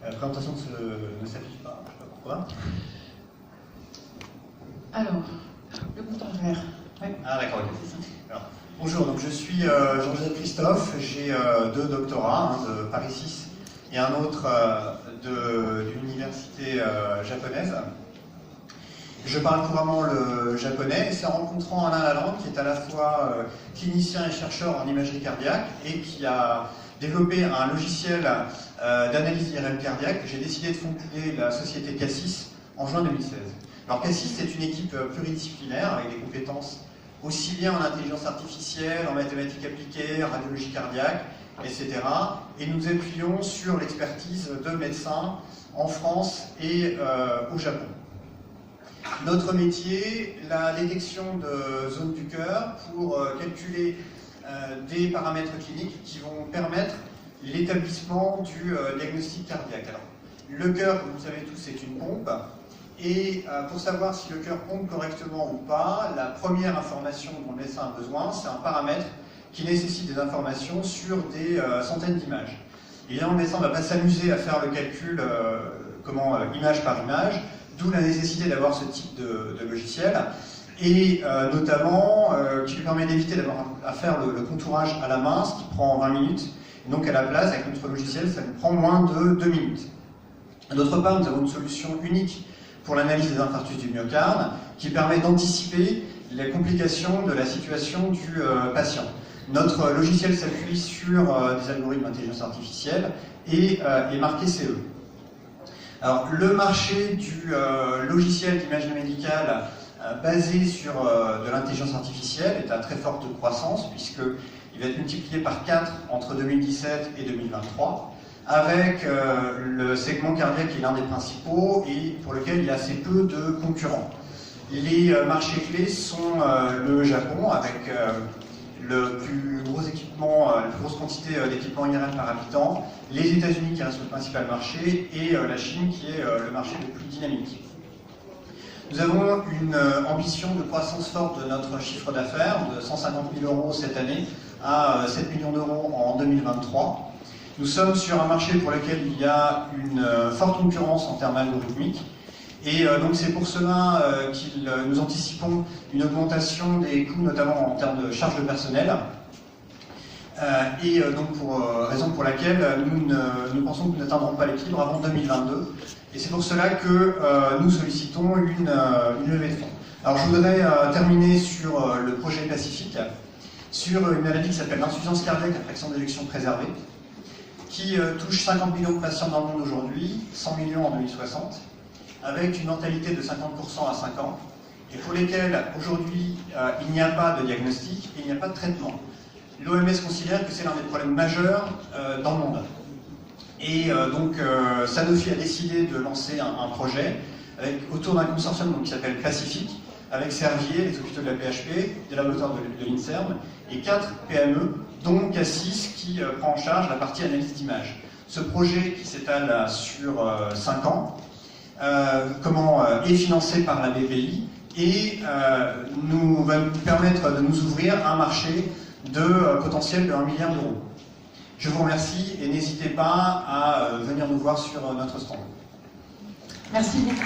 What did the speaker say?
La présentation ne s'affiche pas, je ne sais pas pourquoi. Alors, le bouton vert. Ouais. Ah d'accord, ok. Alors, bonjour, donc je suis Jean-Joseph Christophe, j'ai 2 doctorats, un de Paris 6 et un autre d'une université japonaise. Je parle couramment le japonais et c'est en rencontrant Alain Lalande, qui est à la fois clinicien et chercheur en imagerie cardiaque et qui a développé un logiciel d'analyse IRM cardiaque, que j'ai décidé de fonder la société Cassis en juin 2016. Alors Cassis, c'est une équipe pluridisciplinaire avec des compétences aussi bien en intelligence artificielle, en mathématiques appliquées, en radiologie cardiaque, etc. Et nous appuyons sur l'expertise de médecins en France et au Japon. Notre métier, la détection de zones du cœur pour calculer des paramètres cliniques qui vont permettre l'établissement du diagnostic cardiaque. Alors, le cœur, comme vous savez tous, c'est une pompe. Et pour savoir si le cœur pompe correctement ou pas, la première information dont le médecin a besoin, c'est un paramètre qui nécessite des informations sur des centaines d'images. Évidemment, le médecin ne va pas s'amuser à faire le calcul image par image, d'où la nécessité d'avoir ce type de logiciel, et notamment qui lui permet d'éviter d'avoir à faire le contourage à la main, ce qui prend 20 minutes, et donc à la place, avec notre logiciel, ça nous prend moins de 2 minutes. D'autre part, nous avons une solution unique pour l'analyse des infarctus du myocarde, qui permet d'anticiper les complications de la situation du patient. Notre logiciel s'appuie sur des algorithmes d'intelligence artificielle et est marqué CE. Alors, le marché du logiciel d'imagerie médicale basé sur de l'intelligence artificielle est à très forte croissance, puisqu'il va être multiplié par 4 entre 2017 et 2023. Avec le segment cardiaque qui est l'un des principaux et pour lequel il y a assez peu de concurrents. Les marchés clés sont le Japon, avec le plus gros équipement, la plus grosse quantité d'équipements IRM par habitant, les États-Unis qui restent le principal marché et la Chine qui est le marché le plus dynamique. Nous avons une ambition de croissance forte de notre chiffre d'affaires, de 150 000 € cette année à 7 millions d'euros en 2023. Nous sommes sur un marché pour lequel il y a une forte concurrence en termes algorithmiques. Et donc c'est pour cela que nous anticipons une augmentation des coûts, notamment en termes de charges de personnel. Raison pour laquelle nous pensons que nous n'atteindrons pas l'équilibre avant 2022. Et c'est pour cela que nous sollicitons une levée de fonds. Alors je voudrais terminer sur le projet Pacifique, sur une maladie qui s'appelle l'insuffisance cardiaque à fraction d'éjection préservée, qui touche 50 millions de patients dans le monde aujourd'hui, 100 millions en 2060, avec une mortalité de 50% à 5 ans, et pour lesquels aujourd'hui il n'y a pas de diagnostic et il n'y a pas de traitement. L'OMS considère que c'est l'un des problèmes majeurs dans le monde. Et Sanofi a décidé de lancer un projet autour d'un consortium qui s'appelle Pacifique, avec Servier, les hôpitaux de la PHP, des laboratoires de l'INSERM, et 4 PME, dont Cassis qui prend en charge la partie analyse d'image. Ce projet qui s'étale sur 5 ans est financé par la BPI et va nous permettre de nous ouvrir un marché de potentiel de 1 milliard d'euros. Je vous remercie et n'hésitez pas à venir nous voir sur notre stand. Merci beaucoup.